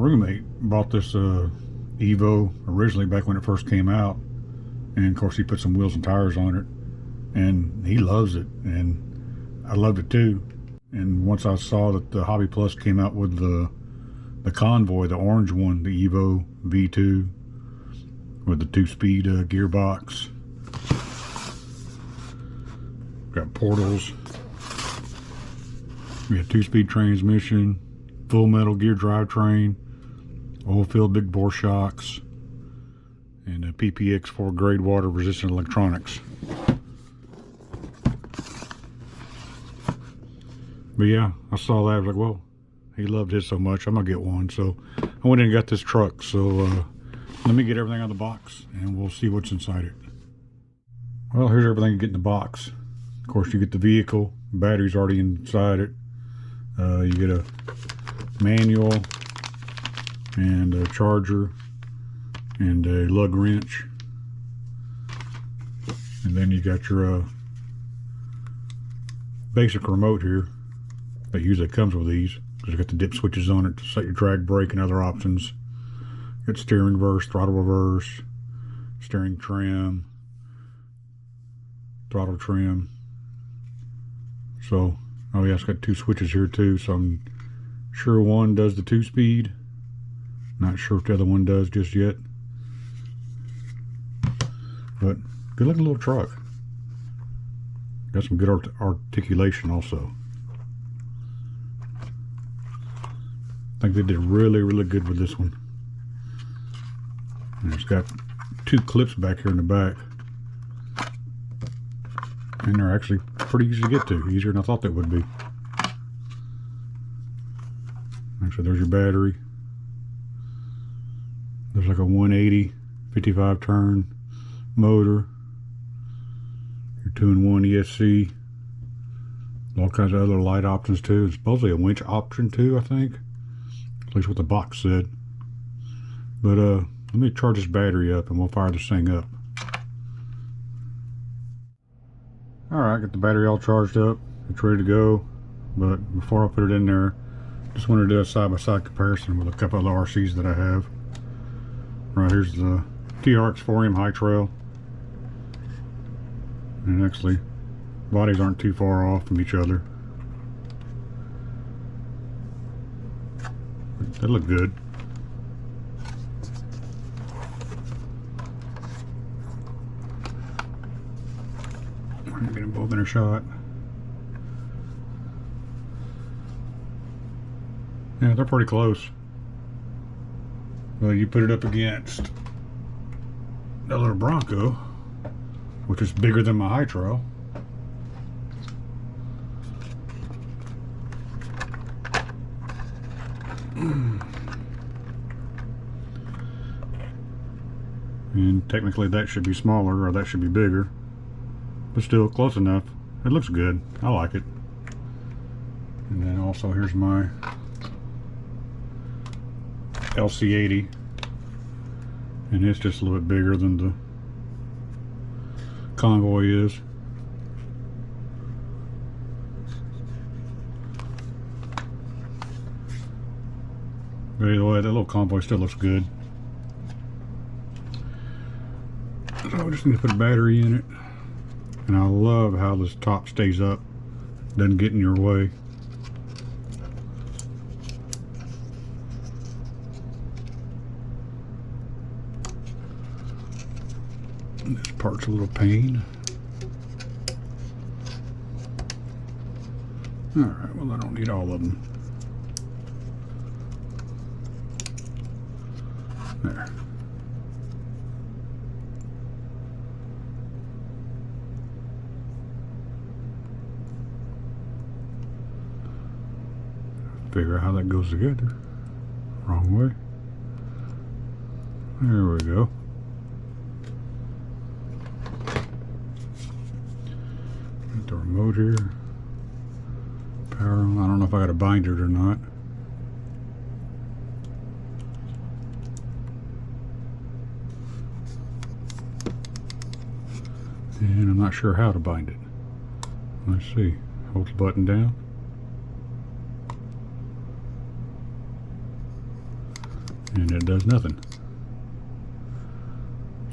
roommate bought this EVO originally back when it first came out, and of course he put some wheels and tires on it, and he loves it, and I loved it too. And once I saw that the Hobby Plus came out with the Convoy, the orange one, the EVO V2 with the 2-speed gearbox, got portals, we got 2-speed transmission, full metal gear drivetrain, oil-filled big bore shocks, and a PPX 4 grade water resistant electronics. But yeah, I saw that. I was like, well, he loved his so much, I'm gonna get one. So I went in and got this truck. So let me get everything out of the box and we'll see what's inside it. Well, here's everything you get in the box. Of course, you get the vehicle, battery's already inside it. You get a manual and a charger and a lug wrench, and then you got your basic remote here that usually comes with these, because you got the dip switches on it to set your drag brake and other options. You got steering reverse, throttle reverse, steering trim, throttle trim. So, oh yeah, it's got 2 switches here too, so I'm sure one does the 2-speed. Not sure if the other one does just yet. But good looking little truck. Got some good articulation also. I think they did really, really good with this one. And it's got 2 clips back here in the back. And they're actually pretty easy to get to. Easier than I thought they would be. Actually, there's your battery. There's like a 180, 55 turn motor. Your 2-in-1 ESC. All kinds of other light options too. It's supposedly a winch option too, I think. At least what the box said. But let me charge this battery up and we'll fire this thing up. Alright, got the battery all charged up. It's ready to go. But before I put it in there, just wanted to do a side-by-side comparison with a couple of the RCs that I have. Right, here's the TRX 4M High Trail. And actually, bodies aren't too far off from each other. They look good. I'm gonna get them both in a shot. Yeah, they're pretty close. Well, you put it up against that little Bronco, which is bigger than my High Trail. And technically that should be smaller, or that should be bigger, but still close enough. It looks good. I like it. And then also here's my LC80, and it's just a little bit bigger than the Convoy is. But either way, that little Convoy still looks good. So I just need to put a battery in it, and I love how this top stays up, doesn't get in your way. This part's a little pain. Alright, well I don't need all of them. There. Figure out how that goes together. Wrong way. There we go. Got the remote here. Power on. I don't know if I got to bind it or not. And I'm not sure how to bind it. Let's see. Hold the button down. and it does nothing.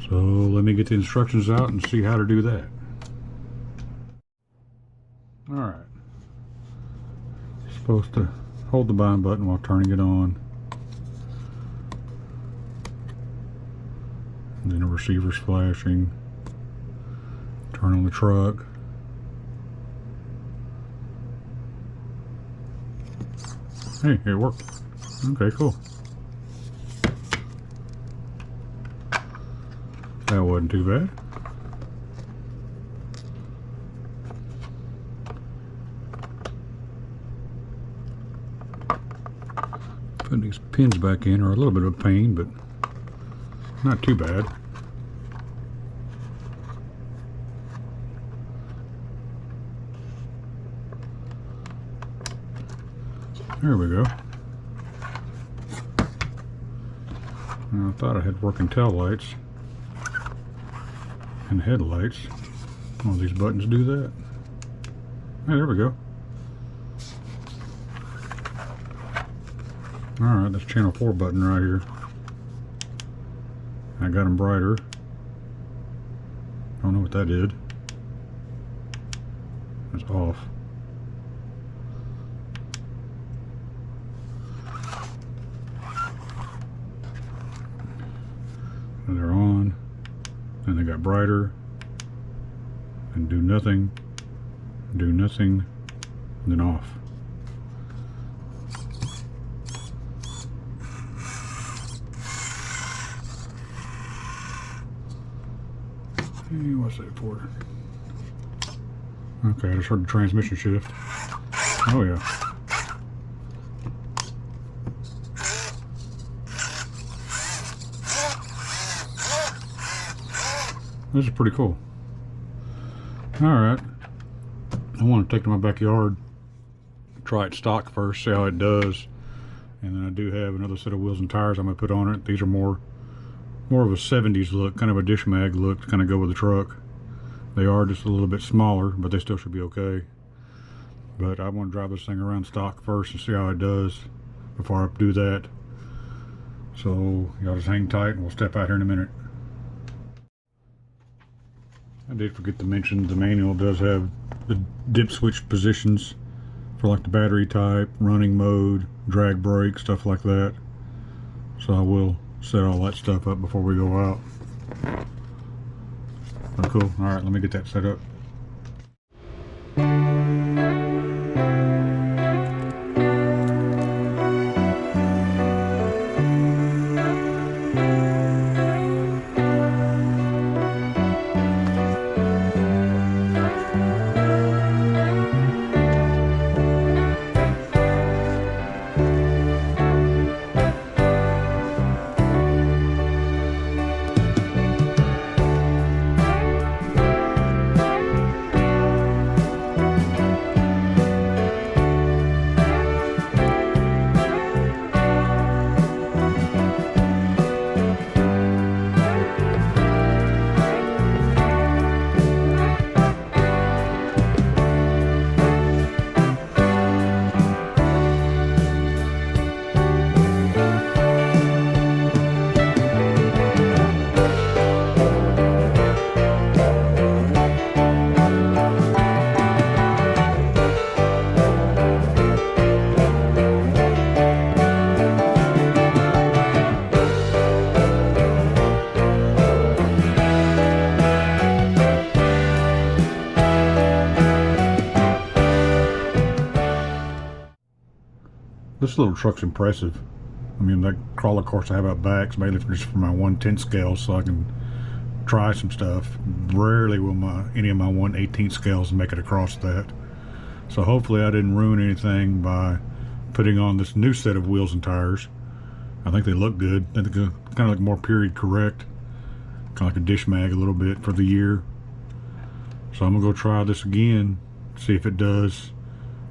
So let me get the instructions out and see how to do that. Alright. Supposed to hold the bind button while turning it on. And then the receiver's flashing. Turn on the truck. Hey, it worked. Okay, cool. That wasn't too bad. Putting these pins back in are a little bit of a pain, but not too bad. There we go. Now, I thought I had working tail lights and headlights. All these buttons do that. Hey, there we go. Alright, that's channel 4 button right here. I got them brighter. Don't know what that did. It's off. And they're on. And they got brighter. And do nothing. Do nothing. And then off. Hey, what's that for? Okay, I just heard the transmission shift. Oh yeah. This is pretty cool. Alright. I want to take it to my backyard. Try it stock first, see how it does. And then I do have another set of wheels and tires I'm going to put on it. These are more of a 70s look, kind of a dish mag look to kind of go with the truck. They are just a little bit smaller, but they still should be okay. But I want to drive this thing around stock first and see how it does before I do that. So y'all just hang tight and we'll step out here in a minute. I did forget to mention the manual does have the dip switch positions for like the battery type, running mode, drag brake, stuff like that. So I will set all that stuff up before we go out. Oh, cool. Alright, let me get that set up. This little truck's impressive. I mean, that crawler course I have out back is mainly just for my 1/10 scale, so I can try some stuff. Rarely will any of my 1/18 scales make it across that. So hopefully I didn't ruin anything by putting on this new set of wheels and tires. I think they look good. I think they're kind of like more period correct. Kind of like a dish mag a little bit for the year. So I'm gonna go try this again, see if it does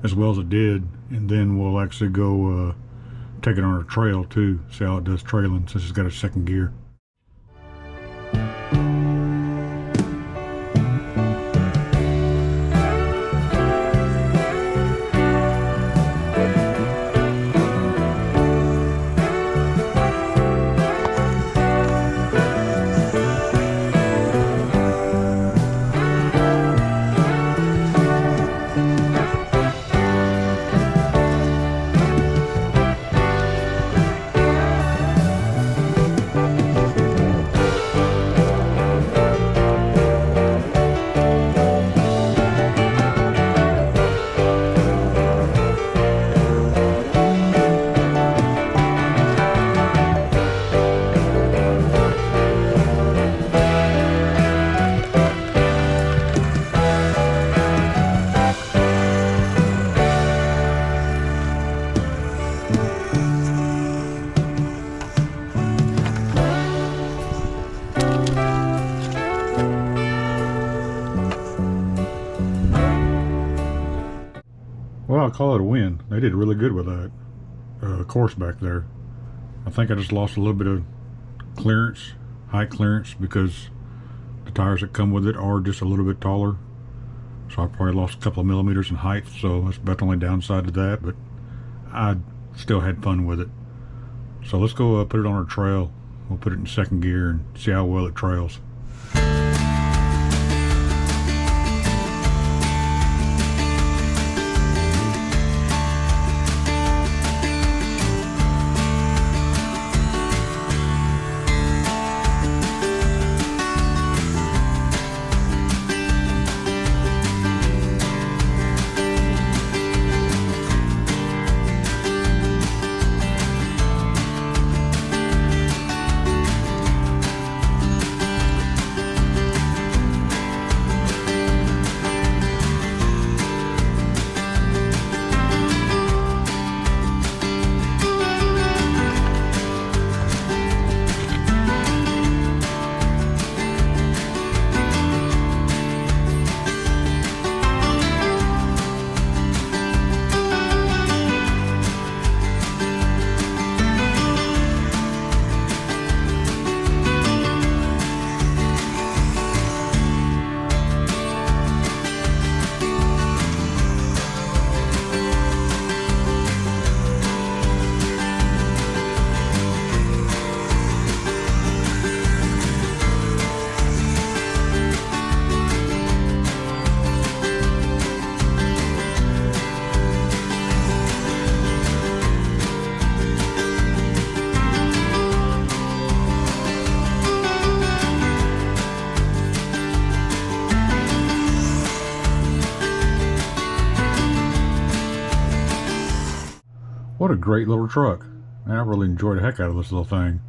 as well as it did, and then we'll actually go take it on a trail too, see how it does trailing since it's got a second gear. I'll call it a win. They did really good with that course back there. I think I just lost a little bit of clearance, height clearance, because the tires that come with it are just a little bit taller. So I probably lost a couple of millimeters in height, so that's about the only downside to that, but I still had fun with it. So let's go put it on our trail. We'll put it in second gear and see how well it trails. What a great little truck. Man, I really enjoyed the heck out of this little thing.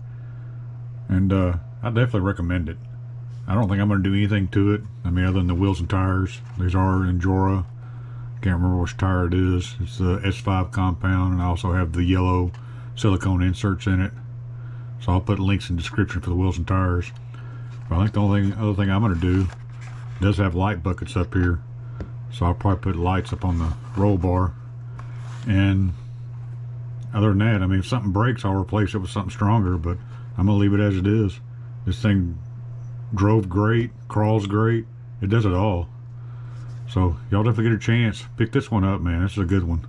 And I definitely recommend it. I don't think I'm going to do anything to it. I mean, other than the wheels and tires. These are Endura. Can't remember which tire it is. It's the S5 compound, and I also have the yellow silicone inserts in it. So I'll put links in the description for the wheels and tires. But I think the only other thing I'm going to do, it does have light buckets up here. So I'll probably put lights up on the roll bar. And other than that, I mean, if something breaks, I'll replace it with something stronger, but I'm going to leave it as it is. This thing drove great, crawls great. It does it all. So y'all definitely get a chance. Pick this one up, man. This is a good one.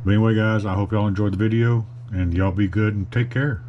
But anyway, guys, I hope y'all enjoyed the video, and y'all be good and take care.